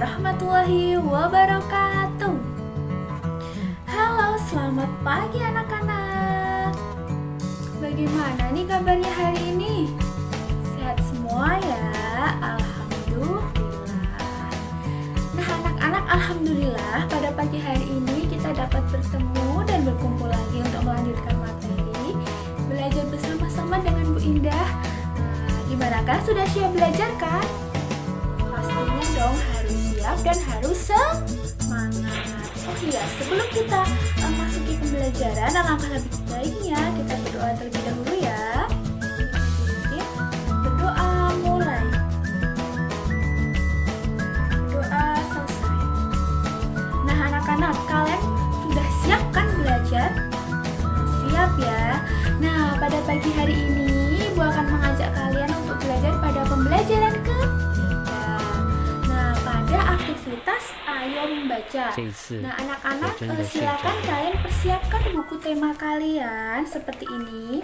warahmatullahi wabarakatuh. Halo, selamat pagi anak-anak. Bagaimana nih kabarnya hari ini? Sehat semua ya? Alhamdulillah. Nah anak-anak, alhamdulillah pada pagi hari ini kita dapat bertemu dan berkumpul lagi untuk melanjutkan materi belajar bersama-sama dengan Bu Indah. Gimana kah? Sudah siap belajar kan? Pastinya dong harus siap dan harus semangat. Oh iya, sebelum kita masuki pembelajaran, alangkah lebih baiknya kita berdoa terlebih dahulu ya. Berdoa mulai. Doa selesai. Nah anak-anak, kalian sudah siap kan belajar? Siap ya. Nah pada pagi hari ini Ibu akan mengajak kalian untuk belajar pada pembelajaran ketiga. Nah pada aktivitas ayo membaca. Nah anak-anak silakan kalian persiapkan buku tema kalian seperti ini.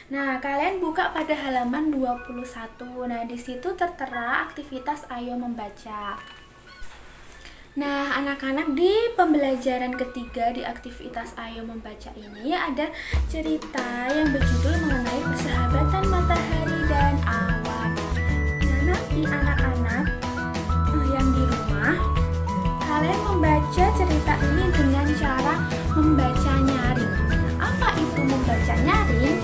Nah kalian buka pada halaman 21. Nah di situ tertera aktivitas ayo membaca. Nah, anak-anak di pembelajaran ketiga di aktivitas Ayo Membaca ini ada cerita yang berjudul mengenai persahabatan matahari dan awan. Nah, nanti anak-anak yang di rumah, kalian membaca cerita ini dengan cara membaca nyaring. Nah, apa itu membaca nyaring?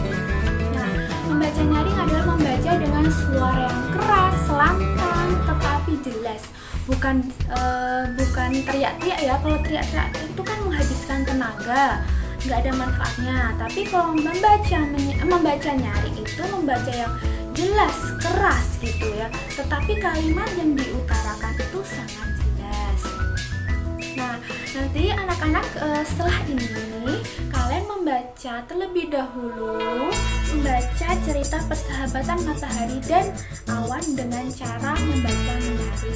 Nah, membaca nyaring adalah membaca dengan suara yang keras, lantang, tetapi jelas. Bukan teriak-teriak ya. Kalau teriak-teriak itu kan menghabiskan tenaga, nggak ada manfaatnya. Tapi kalau membaca nyaring itu membaca yang jelas, keras gitu ya. Tetapi kalimat yang diutarakan itu sangat jelas. Nah, nanti anak-anak setelah ini kalian membaca terlebih dahulu, membaca cerita persahabatan matahari dan awan dengan cara membaca nyaring.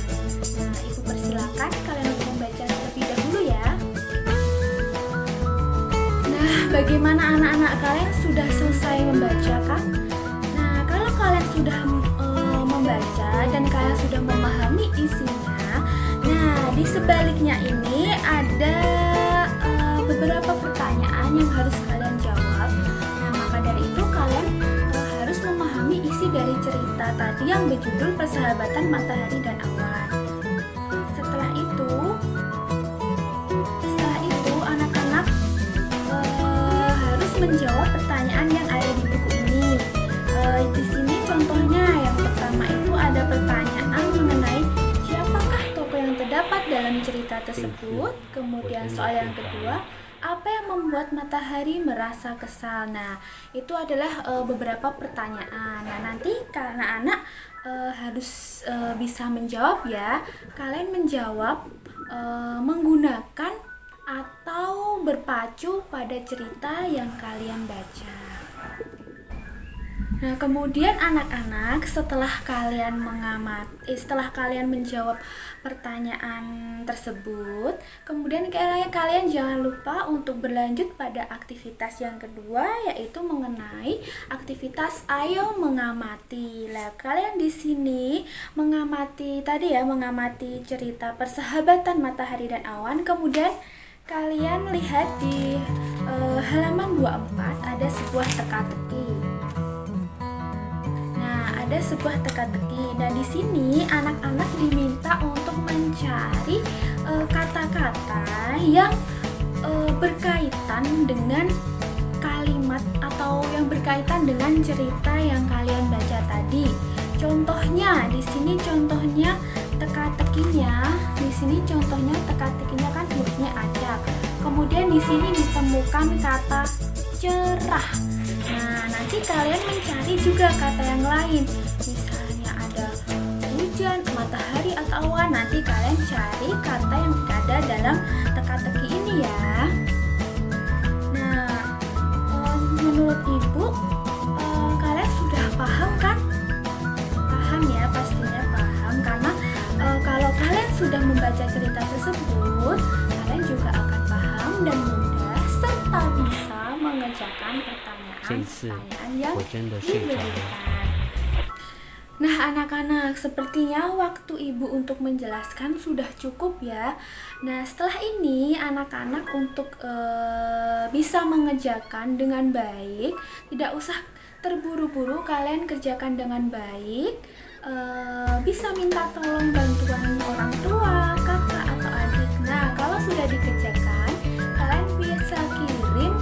Nah, Ibu persilakan kalian untuk membaca terlebih dahulu ya. Nah, bagaimana anak-anak kalian sudah selesai membaca kan? Nah, kalau kalian sudah membaca dan kalian sudah memahami isinya, nah di sebaliknya ini ada beberapa pertanyaan yang harus kalian jawab. Nah, maka dari itu kalian harus memahami isi dari cerita tadi yang berjudul Persahabatan Matahari dan Awan. Setelah itu anak-anak harus menjawab pertanyaan yang ada di buku ini. Di sini contohnya yang pertama itu ada pertanyaan mengenai siapakah tokoh yang terdapat dalam cerita tersebut. Kemudian soal yang kedua, apa yang membuat matahari merasa kesal? Nah, itu adalah beberapa pertanyaan. Nah, nanti karena anak harus bisa menjawab ya. Kalian menjawab menggunakan atau berpacu pada cerita yang kalian baca. Nah, kemudian anak-anak setelah kalian menjawab pertanyaan tersebut, kemudian kalian jangan lupa untuk berlanjut pada aktivitas yang kedua, yaitu mengenai aktivitas ayo mengamati. Lah, kalian di sini mengamati cerita persahabatan matahari dan awan. Kemudian kalian lihat di halaman 24 ada sebuah teka-teki. Ada sebuah teka-teki. Nah, di sini anak-anak diminta untuk mencari kata-kata yang berkaitan dengan kalimat atau yang berkaitan dengan cerita yang kalian baca tadi. Contohnya di sini teka-tekinya kan hurufnya acak. Kemudian di sini ditemukan kata cerah. Nah, nanti kalian mencari juga kata yang lain. Misalnya ada hujan, matahari, atau awan. Nanti kalian cari kata yang ada dalam teka-teki ini ya. Nah, menurut Ibu, kalian sudah paham kan? Paham ya, pastinya paham. Karena kalau kalian sudah membaca cerita tersebut, kalian juga akan paham dan mudah serta bisa mengerjakan pertanyaan yang diberikan. Nah, anak-anak, sepertinya waktu ibu untuk menjelaskan sudah cukup ya. Nah, setelah ini anak-anak untuk bisa mengerjakan dengan baik, tidak usah terburu-buru, kalian kerjakan dengan baik. Bisa minta tolong bantuan orang tua, kakak atau adik. Nah, kalau sudah dikerjakan, kalian bisa kirim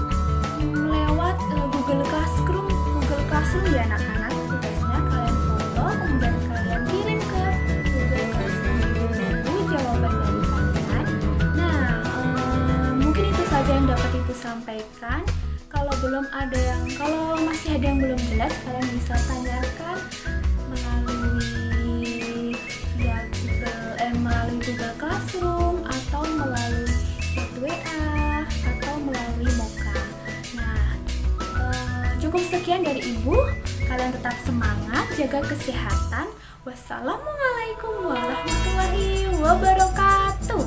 lewat Google Classroom ya anak-anak. Tugasnya kalian foto, kemudian kalian kirim ke Google Classroom. Itu jawaban dari kalian. Nah, mungkin itu saja yang dapat ibu sampaikan. Kalau masih ada yang belum jelas, kalian bisa tanyakan melalui Google Classroom atau melalui chat WA atau melalui Moka. Nah, cukup sekian dari ibu. Kalian tetap semangat, jaga kesehatan. Wassalamualaikum warahmatullahi wabarakatuh.